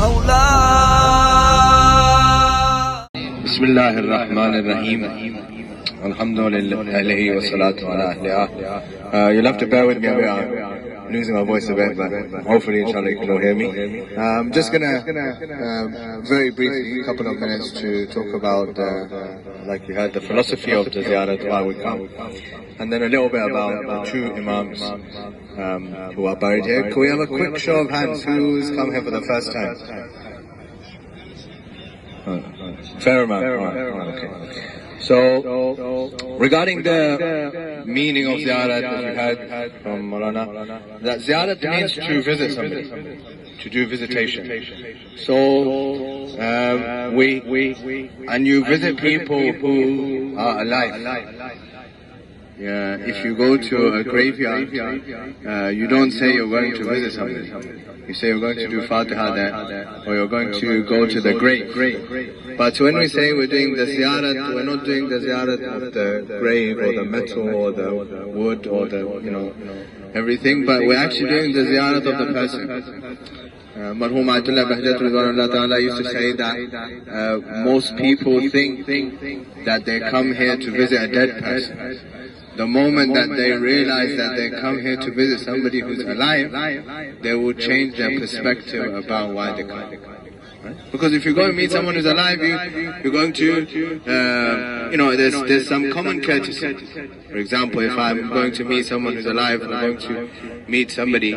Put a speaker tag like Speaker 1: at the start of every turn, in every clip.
Speaker 1: مولاه.
Speaker 2: بسم الله الرحمن الرحيم. Alhamdulillah wa salatu ala ahliha. You'll have to bear with me a bit. I'm losing my voice a bit, but hopefully inshallah you can all hear me. I'm just gonna very briefly, a couple of minutes to talk about like you heard, the philosophy of the ziyarat, why we come, and then a little bit about the true imams who are buried here. Can we have a quick show of hands who's come here for the first time? Fair amount. Okay. So, regarding the meaning of ziyarat that you had from Maulana, that ziyarat means to visit somebody, to do visitation. So, and you visit people who are alive. If you go to a graveyard, you don't say you're going to visit somebody. You say you're going to do Fatiha there, or you're going to go to the grave. But when we say we're doing the ziyarat, we're not doing the ziyarat of the grave or the metal or the wood or the, everything, but we're actually doing the ziyarat of the person. Marhum Ayatollah Bahjat Ridwanullah Ta'ala used to say that most people think that they come here to visit a dead person. The moment that they realize that they come here to visit somebody who's alive, they will change their perspective about why they come. Right? Because if you go and meet someone who's alive, you're going to, there's some common courtesy. For example, if I'm going to meet someone who's alive, I'm going to meet somebody,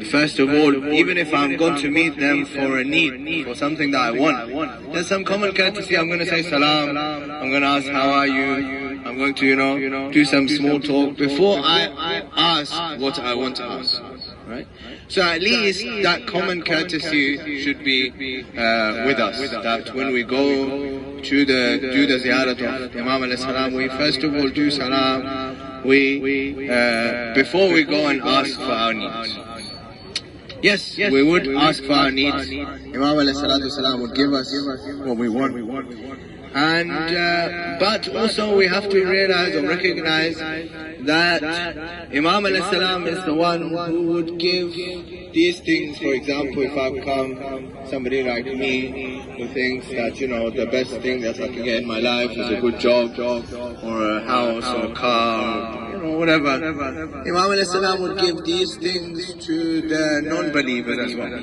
Speaker 2: first of all, even if I'm going to meet them for a need, for something that I want, there's some common courtesy. I'm going to say salam, I'm going to ask how are you, I'm going to, do some small talk before I ask what I want to ask. Right? So at least that common courtesy should be with us. That when we go to do the ziyarat of Imam alayhi salam, we first of all do salam. Before we go and ask for our needs. Yes, we would ask for our needs. Imam alayhi salatu salam would give us what we want. And but also we have to realize or recognize that Imam alayhi salam is the one who would give these things. For example, if I've come, somebody like me who thinks that the best thing that I can get in my life is a good job or a house or a car, whatever. Imam alayhi salam would give these things to the non-believers as well,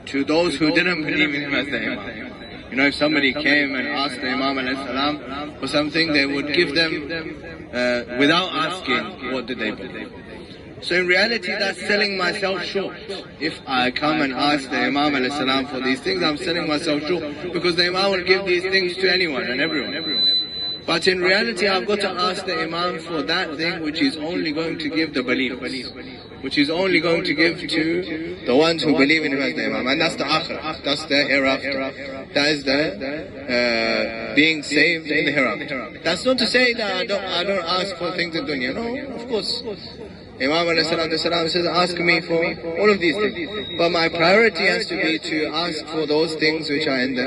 Speaker 2: to those who didn't believe in him as the Imam. If somebody came and asked the Imam alayhi salam for something, they would give them without asking what did they believe. So in reality, that's selling myself short. If I come and ask the Imam alayhi salam for these things, I'm selling myself short, because the Imam will give these things to anyone and everyone. But in reality, I've got to ask the Imam for that thing which is only going to give the believers, which is only going to give to the ones who believe in him as the Imam. And that's the akhirah, that's the hereafter. That is the being saved in the hereafter. That's not to say that I don't ask for things in dunya. No, of course. Imam alayhi salam says, ask me for all of these things. But my priority has to be to ask for those things which are in the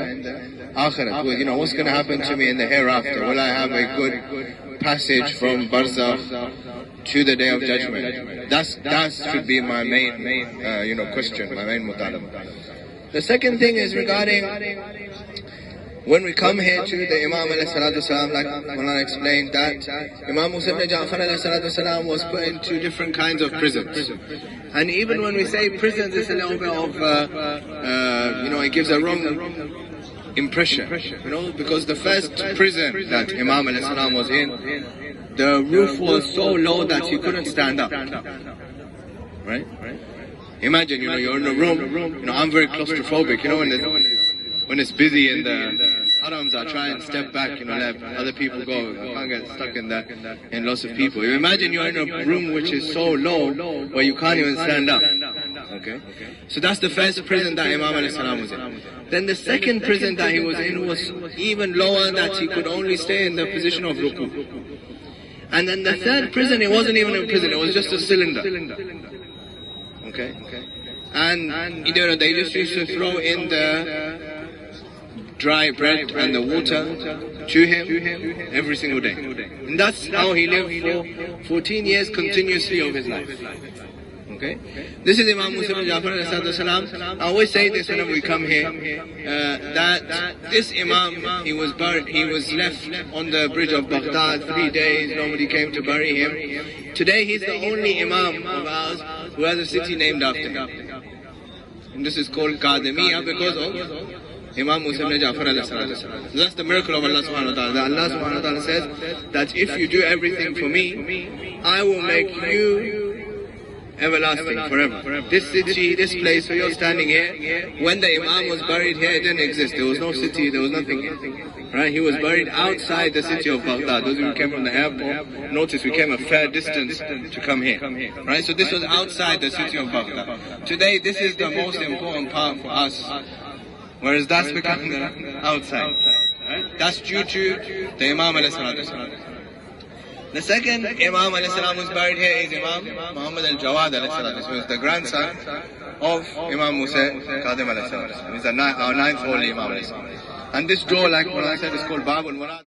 Speaker 2: akhirah. What's going to happen to me in the hereafter? Will I have a good passage from barzakh to the day of judgment? That should be my main question, my main mutalaba. The second thing is regarding when we come here to the Imam alayhi salatu salam, like Maulana explained, that Imam Musa ibn Ja'far alayhi salatu salam was put into different kinds of prisons. And even when we say prisons, it's a little bit of, it gives a wrong impression, because the first prison that Imam alayhi salam was in, the roof was so low that he couldn't stand up. Right? Imagine, you're in a room, I'm very claustrophobic, when it's busy in the harams, I try and step back, let other people go. I can't get stuck in lots of people. You imagine you're in a room which is so low where you can't even stand up. Okay? So that's the first prison that Imam alayhi salam was in. Then the second prison that he was in was even lower, that he could only stay in the position of ruku. And then the third prison, it wasn't even a prison, it was just a cylinder. Okay? And they just used to throw in the dry bread and the water to him every single day. And that's how he lived for 14 years continuously of his life. Okay? This is Imam Musa ibn Jafar alayhi salam. I always say this whenever we come here, that this Imam, he was left on the bridge of Baghdad 3 days, nobody came to bury him. Today he's the only Imam of ours who has a city named after him. And this is called Qadimiyya because of Imam Musa ibn Jafar alayhi salam. That's the miracle of Allah subhanahu wa ta'ala. That Allah subhanahu wa ta'ala says that if you do everything for me, I will make you everlasting forever. This city, this place where you're standing here, when the Imam was buried here, it didn't exist. There was no city, there was nothing here. Right? He was buried outside the city of Baghdad. Those who came from the airport, notice we came a fair distance to come here. Right? So this was outside the city of Baghdad. Today, this is the most important part for us. Whereas that's become the outside. Right? That's due to the Imam alayhi salatu. The second Imam alayhi salam who's buried here is Imam Muhammad al-Jawad alayhi salatu, who is the grandson of Imam Musa Qadim alayhi salatu. He's our ninth holy Imam alayhi salam. And this door, like what I said, is called Babul Murad.